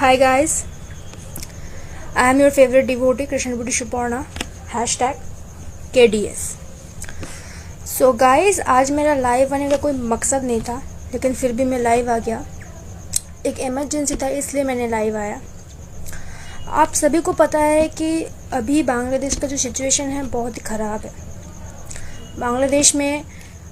Hi guys, I am your favorite devotee Krishna Budi Shuparna #KDS। So guys, आज मेरा live आने का कोई मकसद नहीं था, लेकिन फिर भी मैं लाइव आ गया। एक इमरजेंसी था, इसलिए मैंने लाइव आया। आप सभी को पता है कि अभी बांग्लादेश का जो सिचुएशन है बहुत ही ख़राब है। बांग्लादेश में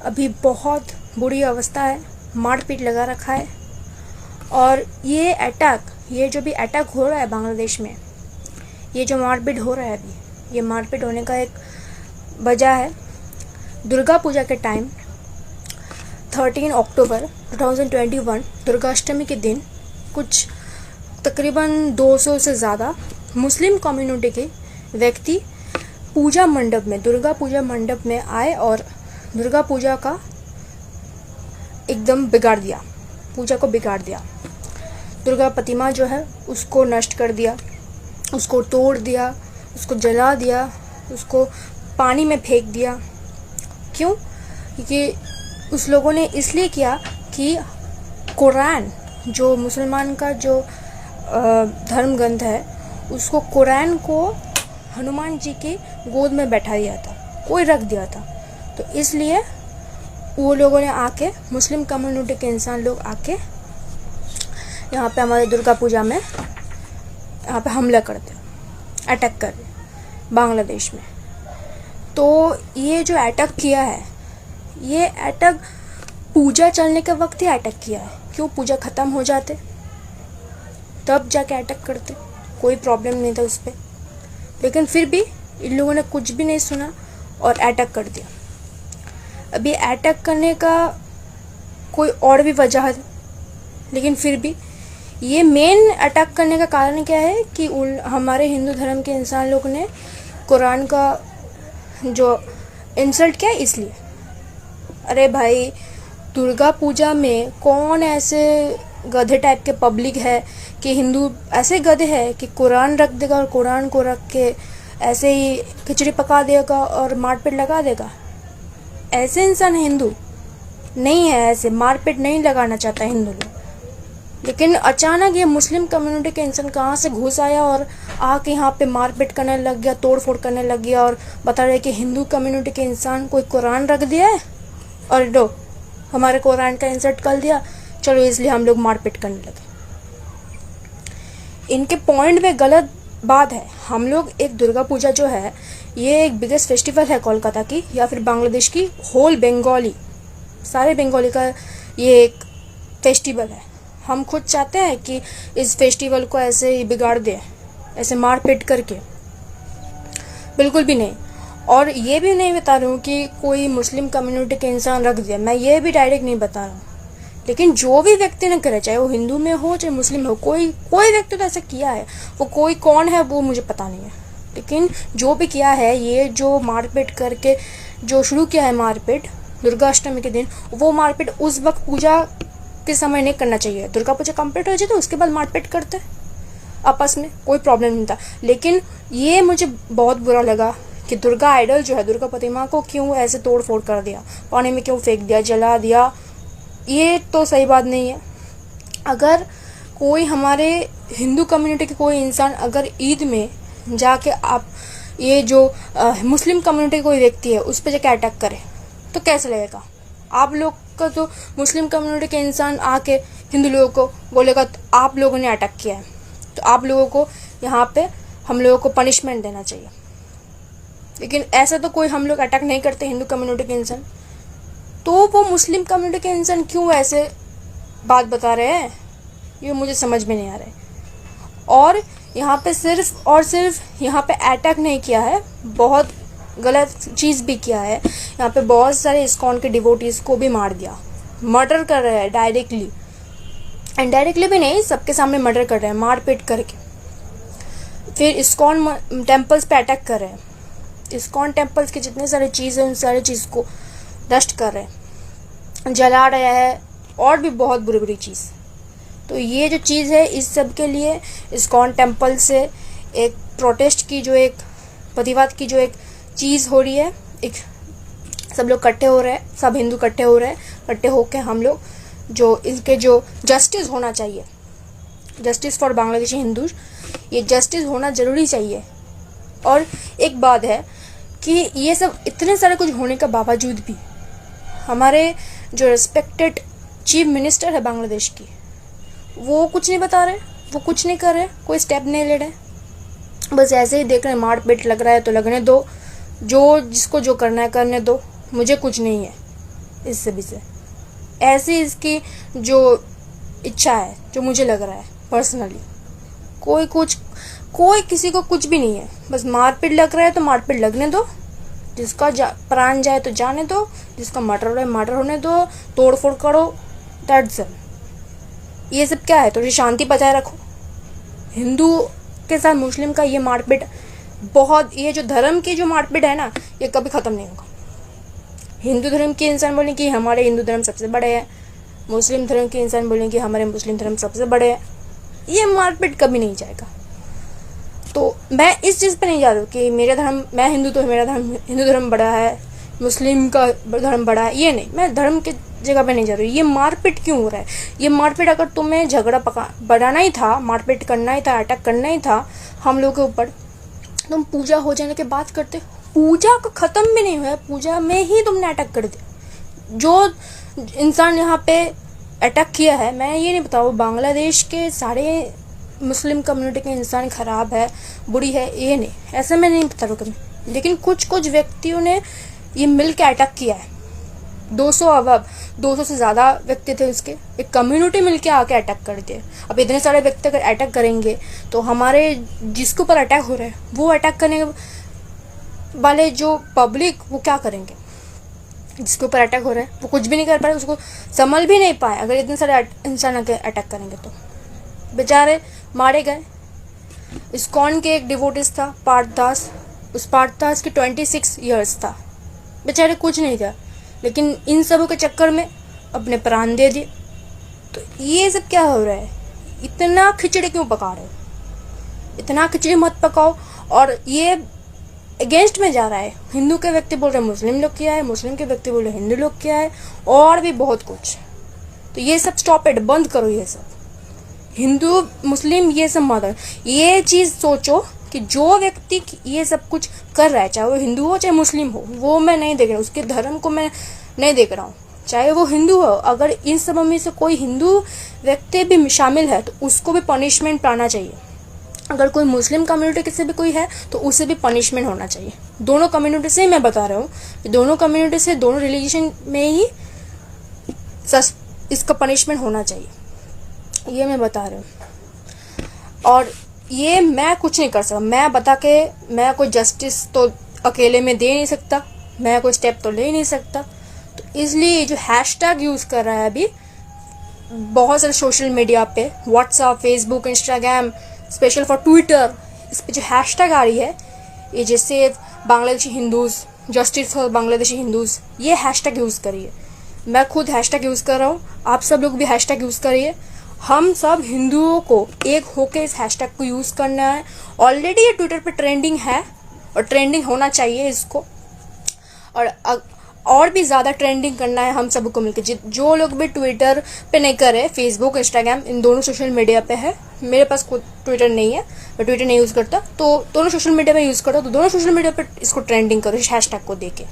अभी बहुत बुरी अवस्था है, मारपीट लगा रखा है। और ये जो भी अटैक हो रहा है बांग्लादेश में, ये जो मारपीट हो रहा है अभी, ये मारपीट होने का एक वजह है दुर्गा पूजा के टाइम 13 अक्टूबर 2021 दुर्गाष्टमी के दिन कुछ तकरीबन 200 से ज़्यादा मुस्लिम कम्युनिटी के व्यक्ति दुर्गा पूजा मंडप में आए और दुर्गा पूजा का एकदम पूजा को बिगाड़ दिया। दुर्गा प्रतिमा जो है उसको नष्ट कर दिया, उसको तोड़ दिया, उसको जला दिया, उसको पानी में फेंक दिया। क्यों? क्योंकि उस लोगों ने इसलिए किया कि कुरान, जो मुसलमान का जो धर्म ग्रंथ है, उसको कुरान को हनुमान जी की गोद में बैठा दिया था, कोई रख दिया था। तो इसलिए वो लोगों ने आके, मुस्लिम कम्युनिटी के इंसान लोग आके यहाँ पे हमारे दुर्गा पूजा में यहाँ पे हमला करते, अटैक कर बांग्लादेश में। तो ये जो अटैक किया है, ये अटैक पूजा चलने के वक्त ही अटैक किया है। क्यों? पूजा ख़त्म हो जाते तब जाके अटैक करते, कोई प्रॉब्लम नहीं था उस पर। लेकिन फिर भी इन लोगों ने कुछ भी नहीं सुना और अटैक कर दिया। अभी अटैक करने का कोई और भी वजह है, लेकिन फिर भी ये मेन अटैक करने का कारण क्या है कि हमारे हिंदू धर्म के इंसान लोग ने कुरान का जो इंसल्ट किया, इसलिए। अरे भाई, दुर्गा पूजा में कौन ऐसे गधे टाइप के पब्लिक है कि हिंदू ऐसे गधे हैं कि कुरान रख देगा और कुरान को रख के ऐसे ही खिचड़ी पका देगा और मारपीट लगा देगा। ऐसे इंसान हिंदू नहीं है, ऐसे मारपीट नहीं लगाना चाहता हिंदू लोग। लेकिन अचानक ये मुस्लिम कम्युनिटी के इंसान कहाँ से घुस आया और आके यहाँ पे मारपीट करने लग गया, तोड़ फोड़ करने लग गया और बता रहे कि हिंदू कम्युनिटी के इंसान कोई कुरान रख दिया है और हमारे कुरान का इंसल्ट कर दिया, चलो इसलिए हम लोग मारपीट करने लगे। इनके पॉइंट में गलत बात है। हम लोग एक दुर्गा पूजा जो है, ये एक बिगेस्ट फेस्टिवल है कोलकाता की या फिर बांग्लादेश की, होल बंगाली, सारे बंगाली का ये एक फेस्टिवल है। हम खुद चाहते हैं कि इस फेस्टिवल को ऐसे ही बिगाड़ दें, ऐसे मारपीट करके, बिल्कुल भी नहीं। और ये भी नहीं बता रही हूँ कि कोई मुस्लिम कम्युनिटी के इंसान रख दिया, मैं ये भी डायरेक्ट नहीं बता रहा हूँ। लेकिन जो भी व्यक्ति ने करे, चाहे वो हिंदू में हो चाहे मुस्लिम हो, कोई व्यक्ति तो ऐसा किया है। वो कोई कौन है वो मुझे पता नहीं है, लेकिन जो भी किया है, ये जो मारपीट करके जो शुरू किया है मारपीट दुर्गाष्टमी के दिन, वो मारपीट उस वक्त पूजा के समय नहीं करना चाहिए। दुर्गा पूजा कंप्लीट हो जाए तो उसके बाद मारपीट करते आपस में, कोई प्रॉब्लम नहीं था। लेकिन ये मुझे बहुत बुरा लगा कि दुर्गा आइडल जो है, दुर्गा प्रतिमा को क्यों ऐसे तोड़ फोड़ कर दिया, पानी में क्यों फेंक दिया, जला दिया। ये तो सही बात नहीं है। अगर कोई हमारे हिंदू कम्युनिटी के कोई इंसान अगर ईद में जाके आप ये जो मुस्लिम कम्युनिटी कोई व्यक्ति है उस पर जाके अटैक करे तो कैसे लगेगा? आप लोग का तो मुस्लिम कम्युनिटी के इंसान आके हिंदू लोगों को बोलेगा तो आप लोगों ने अटैक किया है, तो आप लोगों को यहाँ पे हम लोगों को पनिशमेंट देना चाहिए। लेकिन ऐसा तो कोई हम लोग अटैक नहीं करते हिंदू कम्युनिटी के इंसान, तो वो मुस्लिम कम्युनिटी के इंसान क्यों ऐसे बात बता रहे हैं, ये मुझे समझ में नहीं आ रहा है। और यहाँ पे सिर्फ यहाँ पे अटैक नहीं किया है, बहुत गलत चीज़ भी किया है। यहाँ पे बहुत सारे इस्कॉन के डिवोटीज़ को भी मार दिया, मर्डर कर रहे हैं, डायरेक्टली इनडायरेक्टली भी नहीं, सबके सामने मर्डर कर रहे हैं मारपीट करके। फिर इस्कॉन टेम्पल्स पे अटैक कर रहे हैं, इस्कॉन टेम्पल्स के जितने सारे चीज़ हैं उन सारे चीज़ को नष्ट कर रहे हैं, जला रहे हैं और भी बहुत बुरी बुरी चीज़। तो ये जो चीज़ है, इस सब के लिए इस्कॉन टेम्पल से एक प्रोटेस्ट की, जो एक प्रतिवाद की जो एक चीज़ हो रही है, एक सब लोग इकट्ठे हो रहे हैं, सब हिंदू इकट्ठे हो रहे हैं, इकट्ठे होकर हम लोग जो इसके जो जस्टिस होना चाहिए, जस्टिस फॉर बांग्लादेशी हिंदूज, ये जस्टिस होना ज़रूरी चाहिए। और एक बात है कि ये सब इतने सारे कुछ होने के बावजूद भी हमारे जो रिस्पेक्टेड चीफ मिनिस्टर है बांग्लादेश की, वो कुछ नहीं बता रहे, वो कुछ नहीं कर रहे, कोई स्टेप नहीं ले रहे, बस ऐसे ही देख रहे हैं। मार पीट लग रहा है तो लगने दो, जो जिसको जो करना है करने दो, मुझे कुछ नहीं है इससे भी से। ऐसी इसकी जो इच्छा है, जो मुझे लग रहा है पर्सनली, कोई किसी को कुछ भी नहीं है, बस मारपीट लग रहा है तो मारपीट लगने दो, जिसका प्राण जाए तो जाने दो, जिसका मर्डर होने दो, तोड़ फोड़ करो, दैट्स इट। ये सब क्या है, थोड़ी शांति बचाए रखो। हिंदू के साथ मुस्लिम का ये मारपीट बहुत, ये जो धर्म की जो मारपीट है ना, ये कभी ख़त्म नहीं होगा। हिंदू धर्म के इंसान बोलें कि हमारे हिंदू धर्म सबसे बड़े हैं, मुस्लिम धर्म के इंसान बोलें कि हमारे मुस्लिम धर्म सबसे बड़े हैं, ये मारपीट कभी नहीं जाएगा। तो मैं इस चीज़ पे नहीं जा रही हूँ कि मेरा धर्म, मैं हिंदू तो मेरा धर्म, हिंदू धर्म बड़ा है, मुस्लिम का धर्म बड़ा है, ये नहीं, मैं धर्म के जगह पे नहीं जा रही हूँ। ये मारपीट क्यों हो रहा है? ये मारपीट, अगर तुम्हें झगड़ा बढ़ाना ही था, मारपीट करना ही था, अटैक करना ही था हम लोग के ऊपर, तुम पूजा हो जाने के बाद करते। पूजा का ख़त्म भी नहीं हुआ, पूजा में ही तुमने अटैक कर दिया। जो इंसान यहाँ पे अटैक किया है, मैं ये नहीं बताऊँ बांग्लादेश के सारे मुस्लिम कम्युनिटी के इंसान ख़राब है, बुरी है, ये नहीं, ऐसा मैं नहीं बता रहा कभी, लेकिन कुछ व्यक्तियों ने ये मिल के अटैक किया है। 200 से ज़्यादा व्यक्ति थे उसके, एक कम्युनिटी मिल के आके अटैक कर दिए। अब इतने सारे व्यक्ति अगर अटैक करेंगे तो हमारे जिसके ऊपर अटैक हो रहा है, वो अटैक करने वाले जो पब्लिक, वो क्या करेंगे? जिसके ऊपर अटैक हो रहा है वो कुछ भी नहीं कर पाए, उसको संभल भी नहीं पाए। अगर इतने सारे इंसान अटैक करेंगे तो बेचारे मारे गए। इस्कॉन के एक डिवोटिस था पार्थ दास, उस पार्थ दास की 26 ईयर्स था, बेचारे कुछ नहीं था, लेकिन इन सबों के चक्कर में अपने प्राण दे दिए। तो ये सब क्या हो रहा है? इतना खिचड़ी क्यों पका रहे हो? इतना खिचड़ी मत पकाओ। और ये अगेंस्ट में जा रहा है, हिंदू के व्यक्ति बोल रहे हैं मुस्लिम लोग किया है, मुस्लिम के व्यक्ति बोल रहे हैं हिंदू लोग किया है, और भी बहुत कुछ। तो ये सब स्टॉप इट, बंद करो ये सब। हिंदू मुस्लिम ये सब मत, ये चीज़ सोचो कि जो व्यक्ति ये सब कुछ कर रहा है, चाहे वो हिंदू हो चाहे मुस्लिम हो, वो मैं नहीं देख रहा हूँ, उसके धर्म को मैं नहीं देख रहा हूँ, चाहे वो हिंदू हो। अगर इन सब में से कोई हिंदू व्यक्ति भी शामिल है तो उसको भी पनिशमेंट पाना चाहिए। अगर कोई मुस्लिम कम्युनिटी के से भी कोई है तो उसे भी पनिशमेंट होना चाहिए। दोनों कम्युनिटी से मैं बता रहा हूँ, दोनों कम्युनिटी से, दोनों रिलीजन में ही इसका पनिशमेंट होना चाहिए, ये मैं बता रहा हूँ। और ये मैं कुछ नहीं कर सकता, मैं बता के मैं कोई जस्टिस तो अकेले में दे नहीं सकता, मैं कोई स्टेप तो ले नहीं सकता। तो इसलिए जो हैशटैग यूज़ कर रहा है अभी बहुत सारे सोशल मीडिया पे, WhatsApp, Facebook, Instagram, special for Twitter, इस पे जो हैशटैग आ रही है, ये जैसे Bangladeshi Hindus, justice for Bangladeshi Hindus, ये हैशटैग यूज़ करिए। मैं खुद हैशटैग यूज़ कर रहा हूँ, आप सब लोग भी हैशटैग यूज़ करिए। हम सब हिंदुओं को एक होके इस हैशटैग को यूज़ करना है। ऑलरेडी ये ट्विटर पे ट्रेंडिंग है और ट्रेंडिंग होना चाहिए इसको, और भी ज़्यादा ट्रेंडिंग करना है हम सबको मिलकर। जो लोग भी ट्विटर पे नहीं कर रहे, फेसबुक, इंस्टाग्राम, इन दोनों सोशल मीडिया पे है, मेरे पास खुद ट्विटर नहीं है, मैं ट्विटर नहीं यूज़ करता, तो दोनों सोशल मीडिया पे यूज़ करता, तो दोनों सोशल मीडिया पे इसको ट्रेंडिंग करो इस हैशटैग को देके।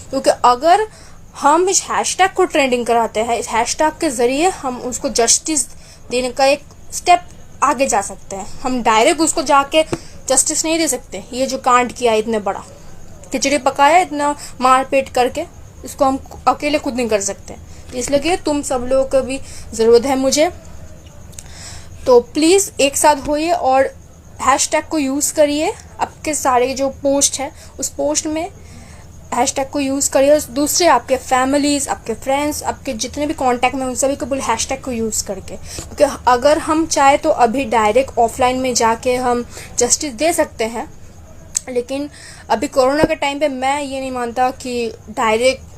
क्योंकि अगर हम इस हैशटैग को ट्रेंडिंग कराते हैं, इस हैशटैग के ज़रिए हम उसको जस्टिस देने का एक स्टेप आगे जा सकते हैं। हम डायरेक्ट उसको जाके जस्टिस नहीं दे सकते। ये जो कांड किया इतने बड़ा, खिचड़ी पकाया इतना मारपीट करके, इसको हम अकेले खुद नहीं कर सकते। इसलिए कि तुम सब लोगों को भी ज़रूरत है मुझे, तो प्लीज़ एक साथ होइए और हैशटैग को यूज़ करिए। आपके सारे जो पोस्ट है उस पोस्ट में हैशटैग को यूज़ करिए। दूसरे आपके फैमिलीज़, आपके फ्रेंड्स, आपके जितने भी कांटेक्ट में, उन सभी को बोले हैशटैग को यूज़ करके। क्योंकि अगर हम चाहे तो अभी डायरेक्ट ऑफलाइन में जाके हम जस्टिस दे सकते हैं, लेकिन अभी कोरोना के टाइम पे मैं ये नहीं मानता कि डायरेक्ट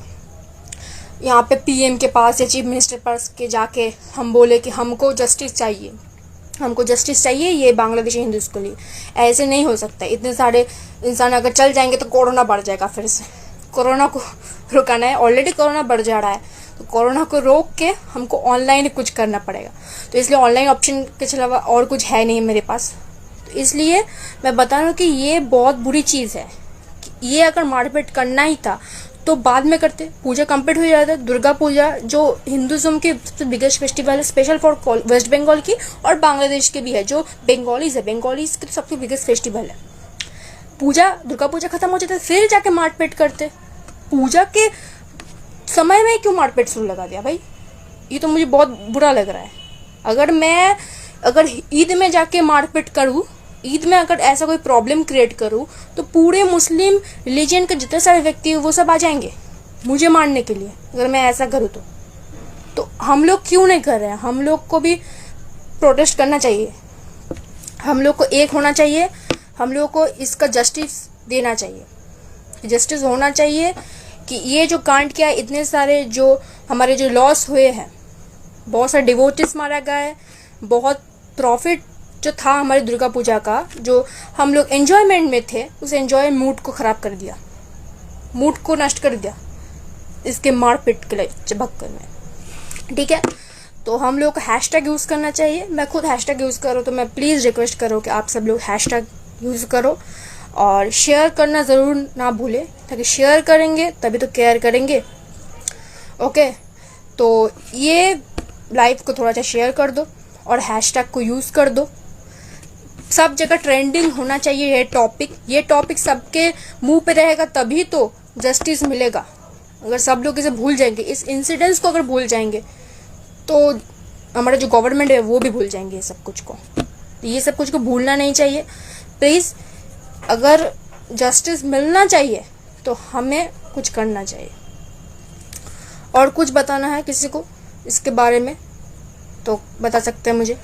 यहाँ पे पीएम के पास या चीफ मिनिस्टर पास के जाके हम बोले कि हमको जस्टिस चाहिए, हमको जस्टिस चाहिए ये बांग्लादेशी हिंदूज़ के लिए। ऐसे नहीं हो सकता। इतने सारे इंसान अगर चल जाएंगे तो कोरोना बढ़ जाएगा। फिर से कोरोना को रुकाना है, ऑलरेडी कोरोना बढ़ जा रहा है, तो कोरोना को रोक के हमको ऑनलाइन कुछ करना पड़ेगा। तो इसलिए ऑनलाइन ऑप्शन के अलावा और कुछ है नहीं मेरे पास। तो इसलिए मैं बता रहा हूँ कि ये बहुत बुरी चीज़ है। ये अगर मारपीट करना ही था तो बाद में करते, पूजा कंप्लीट हो जाता। दुर्गा पूजा जो हिंदुज़म की सबसे बिगेस्ट फेस्टिवल है, स्पेशल फॉर वेस्ट बंगाल की और बांग्लादेश के भी है, जो बंगालीज है, बंगालीज की सबसे बिगेस्ट फेस्टिवल है। पूजा, दुर्गा पूजा खत्म हो जाता फिर जाके मारपीट करते। पूजा के समय में क्यों मारपीट शुरू लगा दिया भाई? ये तो मुझे बहुत बुरा लग रहा है। अगर ईद में जाके मारपीट करूँ, ईद में अगर ऐसा कोई प्रॉब्लम क्रिएट करूँ, तो पूरे मुस्लिम रिलीजन के जितने सारे व्यक्ति हैं वो सब आ जाएंगे मुझे मारने के लिए। अगर मैं ऐसा करूँ तो हम लोग क्यों नहीं कर रहे हैं? हम लोग को भी प्रोटेस्ट करना चाहिए, हम लोग को एक होना चाहिए, हम लोग को इसका जस्टिस देना चाहिए, जस्टिस होना चाहिए कि ये जो कांड किया, इतने सारे जो हमारे जो लॉस हुए हैं, बहुत सारे डिवोटिस मारा गया है, बहुत प्रॉफिट जो था हमारी दुर्गा पूजा का, जो हम लोग एंजॉयमेंट में थे, उस एंजॉय मूड को ख़राब कर दिया, मूड को नष्ट कर दिया इसके मारपीट के लिए चबक्कर में। ठीक है, तो हम लोग को हैशटैग यूज़ करना चाहिए। मैं खुद हैशटैग यूज़ करूँ तो मैं प्लीज़ रिक्वेस्ट करूँ कि आप सब लोग हैशटैग यूज़ करो और शेयर करना ज़रूर ना भूलें, ताकि शेयर करेंगे तभी तो केयर करेंगे। ओके, तो ये लाइव को थोड़ा सा शेयर कर दो और हैशटैग को यूज़ कर दो। सब जगह ट्रेंडिंग होना चाहिए ये टॉपिक सबके मुंह पे रहेगा तभी तो जस्टिस मिलेगा। अगर सब लोग इसे भूल जाएंगे, इस इंसिडेंट्स को अगर भूल जाएंगे, तो हमारा जो गवर्नमेंट है वो भी भूल जाएंगे ये सब कुछ को। तो ये सब कुछ को भूलना नहीं चाहिए प्लीज़। अगर जस्टिस मिलना चाहिए तो हमें कुछ करना चाहिए। और कुछ बताना है किसी को इसके बारे में तो बता सकते हैं मुझे।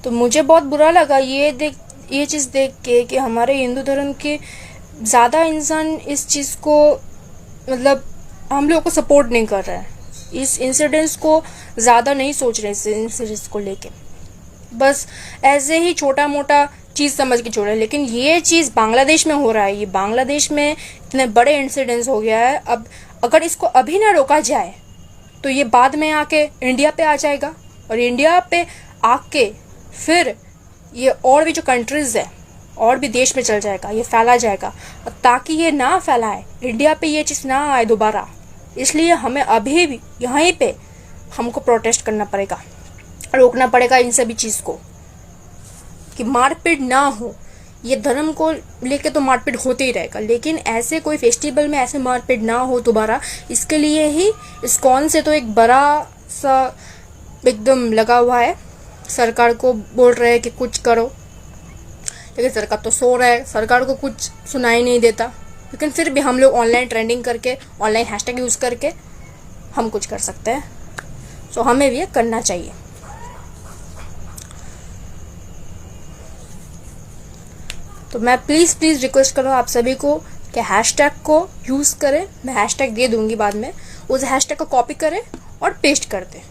तो मुझे बहुत बुरा लगा ये चीज़ देख के कि हमारे हिंदू धर्म के ज़्यादा इंसान इस चीज़ को, मतलब हम लोग को सपोर्ट नहीं कर रहा है, इस इंसिडेंट्स को ज़्यादा नहीं सोच रहे, इस इंसिडेंट्स को लेके बस ऐसे ही छोटा मोटा चीज़ समझ के छोड़ रहे हैं। लेकिन ये चीज़ बांग्लादेश में हो रहा है, ये बांग्लादेश में इतने बड़े इंसिडेंट्स हो गया है। अब अगर इसको अभी ना रोका जाए तो ये बाद में आके इंडिया पे आ जाएगा, और इंडिया पे आके फिर ये और भी जो कंट्रीज़ है और भी देश में चल जाएगा, ये फैला जाएगा। और ताकि ये ना फैलाए, इंडिया पे ये चीज़ ना आए दोबारा, इसलिए हमें अभी भी यहीं पे हमको प्रोटेस्ट करना पड़ेगा, रोकना पड़ेगा इन सभी चीज़ को कि मारपीट ना हो। ये धर्म को लेके तो मारपीट होते ही रहेगा, लेकिन ऐसे कोई फेस्टिवल में ऐसे मारपीट ना हो दोबारा। इसके लिए ही इस्कॉन से तो एक बड़ा सा एकदम लगा हुआ है, सरकार को बोल रहे हैं कि कुछ करो, लेकिन सरकार तो सो रहा है, सरकार को कुछ सुनाई नहीं देता। लेकिन फिर भी हम लोग ऑनलाइन ट्रेंडिंग करके, ऑनलाइन हैशटैग यूज़ करके हम कुछ कर सकते हैं। सो हमें भी ये करना चाहिए। तो मैं प्लीज़ रिक्वेस्ट करूँ आप सभी को कि हैशटैग को यूज़ करें। मैं हैशटैग दे दूँगी बाद में, उस हैशटैग को कॉपी करें और पेस्ट कर दें।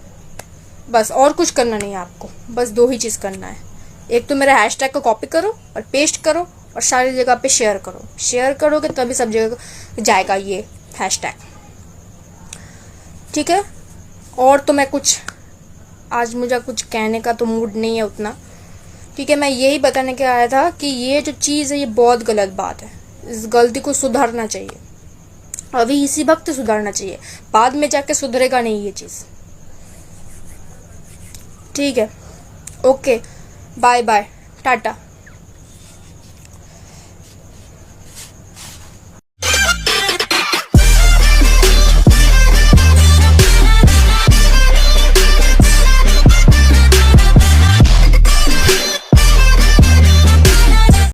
बस और कुछ करना नहीं है आपको, बस दो ही चीज़ करना है। एक तो मेरा हैशटैग को कॉपी करो और पेस्ट करो और सारी जगह पे शेयर करो। शेयर करोगे तभी सब जगह जाएगा ये हैशटैग। ठीक है, और तो मैं कुछ, आज मुझे कुछ कहने का तो मूड नहीं है उतना। ठीक है, मैं यही बताने के आया था कि ये जो चीज़ है ये बहुत गलत बात है, इस गलती को सुधारना चाहिए, अभी इसी वक्त सुधारना चाहिए, बाद में जाके सुधरेगा नहीं ये चीज़। ठीक है, ओके, बाय बाय, टाटा।